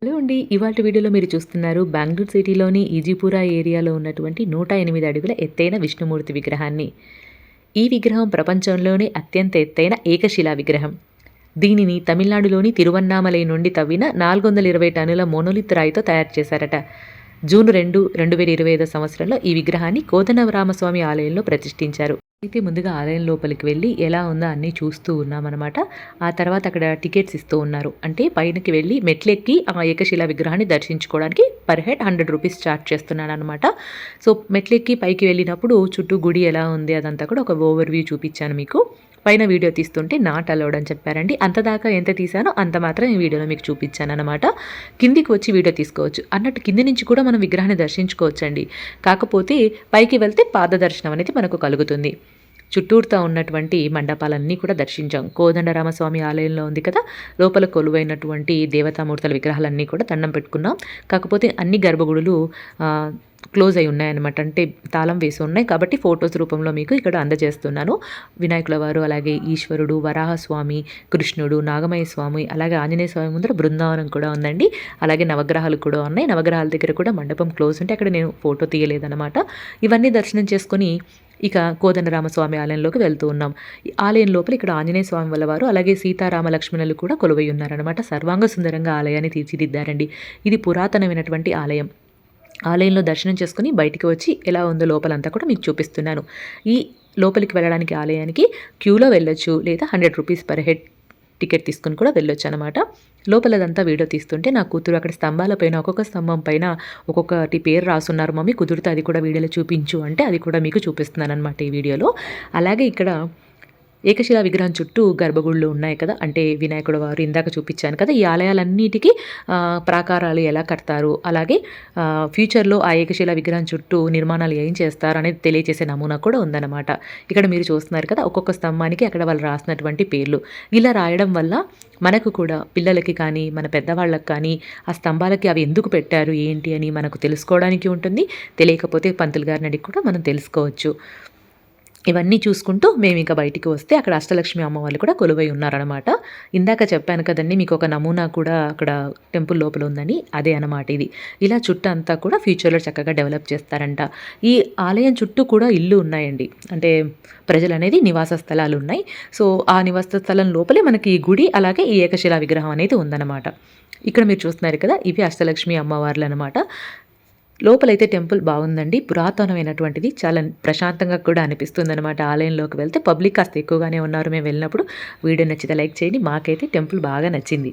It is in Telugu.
హలో అండి. ఇవాల్టి వీడియోలో మీరు చూస్తున్నారు బెంగుళూరు సిటీలోని ఈజీపురా ఏరియాలో ఉన్నటువంటి 108 అడుగుల ఎత్తైన విష్ణుమూర్తి విగ్రహాన్ని. ఈ విగ్రహం ప్రపంచంలోనే అత్యంత ఎత్తైన ఏకశిలా విగ్రహం. దీనిని తమిళనాడులోని తిరువన్నామలై నుండి తవ్విన 420 టన్నుల మోనోలిత్ రాయితో తయారు చేశారట. జూన్ 2, 2025 సంవత్సరంలో ఈ విగ్రహాన్ని కోదండరామస్వామి ఆలయంలో ప్రతిష్ఠించారు. అయితే ముందుగా ఆలయం లోపలికి వెళ్ళి ఎలా ఉందో అన్నీ చూస్తూ ఉన్నామనమాట. ఆ తర్వాత అక్కడ టికెట్స్ ఇస్తూ ఉన్నారు. అంటే పైనకి వెళ్ళి మెట్లెక్కి ఆ ఏకశిలా విగ్రహాన్ని దర్శించుకోవడానికి పర్ హెడ్ 100 రూపీస్ చార్జ్ చేస్తున్నాడనమాట. సో మెట్లెక్కి పైకి వెళ్ళినప్పుడు చుట్టూ గుడి ఎలా ఉంది అదంతా కూడా ఒక ఓవర్‌వ్యూ చూపించాను మీకు. పైన వీడియో తీస్తుంటే నాట్ అలౌడ్ అని చెప్పారండి. అంతదాకా ఎంత తీసానో అంత మాత్రం ఈ వీడియోలో మీకు చూపించాననమాట. కిందికి వచ్చి వీడియో తీసుకోవచ్చు. అన్నట్టు కింది నుంచి కూడా మనం విగ్రహాన్ని దర్శించుకోవచ్చండి. కాకపోతే పైకి వెళ్తే పాద దర్శనం అనేది మనకు కలుగుతుంది. చుట్టూరుతా ఉన్నటువంటి మండపాలన్నీ కూడా దర్శించాం. కోదండరామస్వామి ఆలయంలో ఉంది కదా, లోపల కొలువైనటువంటి దేవతామూర్తుల విగ్రహాలన్నీ కూడా దండం పెట్టుకున్నాం. కాకపోతే అన్ని గర్భగుడులు క్లోజ్ అయి ఉన్నాయన్నమాట. అంటే తాళం వేసి ఉన్నాయి కాబట్టి ఫొటోస్ రూపంలో మీకు ఇక్కడ అందజేస్తున్నాను. వినాయకుల వారు, అలాగే ఈశ్వరుడు, వరాహస్వామి, కృష్ణుడు, నాగమయ్య స్వామి, అలాగే ఆంజనేయ స్వామి ముందర బృందావనం కూడా ఉందండి. అలాగే నవగ్రహాలు కూడా ఉన్నాయి. నవగ్రహాల దగ్గర కూడా మండపం క్లోజ్ ఉంటే అక్కడ నేను ఫోటో తీయలేదన్నమాట. ఇవన్నీ దర్శనం చేసుకొని ఇక కోదండరామస్వామి ఆలయంలోకి వెళ్తూ ఉన్నాం. ఈ ఆలయం లోపల ఇక్కడ ఆంజనేయ స్వామి వారు, అలాగే సీతారామ లక్ష్మణులు కూడా కొలువై ఉన్నారనమాట. సర్వాంగ సుందరంగా ఆలయాన్ని తీర్చిదిద్దారండి. ఇది పురాతనమైనటువంటి ఆలయం. ఆలయంలో దర్శనం చేసుకుని బయటికి వచ్చి ఎలా ఉందో లోపలంతా కూడా మీకు చూపిస్తున్నాను. ఈ లోపలికి వెళ్ళడానికి ఆలయానికి క్యూలో వెళ్ళొచ్చు, లేదా 100 రూపీస్ పర్ హెడ్ టికెట్ తీసుకుని కూడా వెళ్ళొచ్చు అనమాట. లోపలదంతా వీడియో తీస్తుంటే నా కూతురు అక్కడ స్తంభాల పైన ఒక్కొక్క స్తంభం పైన ఒక్కొక్కటి పేరు రాసున్నారు. మమ్మీ కుదిరితే అది కూడా వీడియోలో చూపించు అంటే అది కూడా మీకు చూపిస్తున్నాను అనమాట ఈ వీడియోలో. అలాగే ఇక్కడ ఏకశిలా విగ్రహం చుట్టూ గర్భగుడులు ఉన్నాయి కదా, అంటే వినాయకుడు వారు ఇందాక చూపించాను కదా, ఈ ఆలయాలన్నిటికీ ప్రాకారాలు ఎలా కడతారు, అలాగే ఫ్యూచర్లో ఆ ఏకశిలా విగ్రహం చుట్టూ నిర్మాణాలు ఏం చేస్తారు అనేది తెలియజేసే నమూనా కూడా ఉందన్నమాట. ఇక్కడ మీరు చూస్తున్నారు కదా, ఒక్కొక్క స్తంభానికి అక్కడ వాళ్ళు రాసినటువంటి పేర్లు. ఇలా రాయడం వల్ల మనకు కూడా పిల్లలకి కానీ మన పెద్దవాళ్ళకి కానీ ఆ స్తంభాలకి అవి ఎందుకు పెట్టారు ఏంటి అని మనకు తెలుసుకోవడానికి ఉంటుంది. తెలియకపోతే పంతులు గారిని అడిగి కూడా మనం తెలుసుకోవచ్చు. ఇవన్నీ చూసుకుంటూ మేము ఇంకా బయటికి వస్తే అక్కడ అష్టలక్ష్మి అమ్మవాళ్ళు కూడా కొలువై ఉన్నారనమాట. ఇందాక చెప్పాను కదండి మీకు ఒక నమూనా కూడా అక్కడ టెంపుల్ లోపల ఉందని, అదే అనమాట ఇది. ఇలా చుట్టూ అంతా కూడా ఫ్యూచర్లో చక్కగా డెవలప్ చేస్తారంట. ఈ ఆలయం చుట్టూ కూడా ఇల్లు ఉన్నాయండి. అంటే ప్రజలు అనేది నివాస స్థలాలు ఉన్నాయి. సో ఆ నివాస స్థలం లోపలే మనకి ఈ గుడి, అలాగే ఈ ఏకశిలా విగ్రహం అనేది ఉందన్నమాట. ఇక్కడ మీరు చూస్తున్నారు కదా, ఇవి అష్టలక్ష్మి అమ్మవార్లు అనమాట. లోపలైతే టెంపుల్ బాగుందండి. పురాతనమైనటువంటిది, చాలా ప్రశాంతంగా కూడా అనిపిస్తుంది అనమాట. ఆలయంలోకి వెళ్తే పబ్లిక్ కాస్త ఎక్కువగానే ఉన్నారు మేము వెళ్ళినప్పుడు. వీడియో నచ్చితే లైక్ చేయండి. మాకైతే టెంపుల్ బాగా నచ్చింది.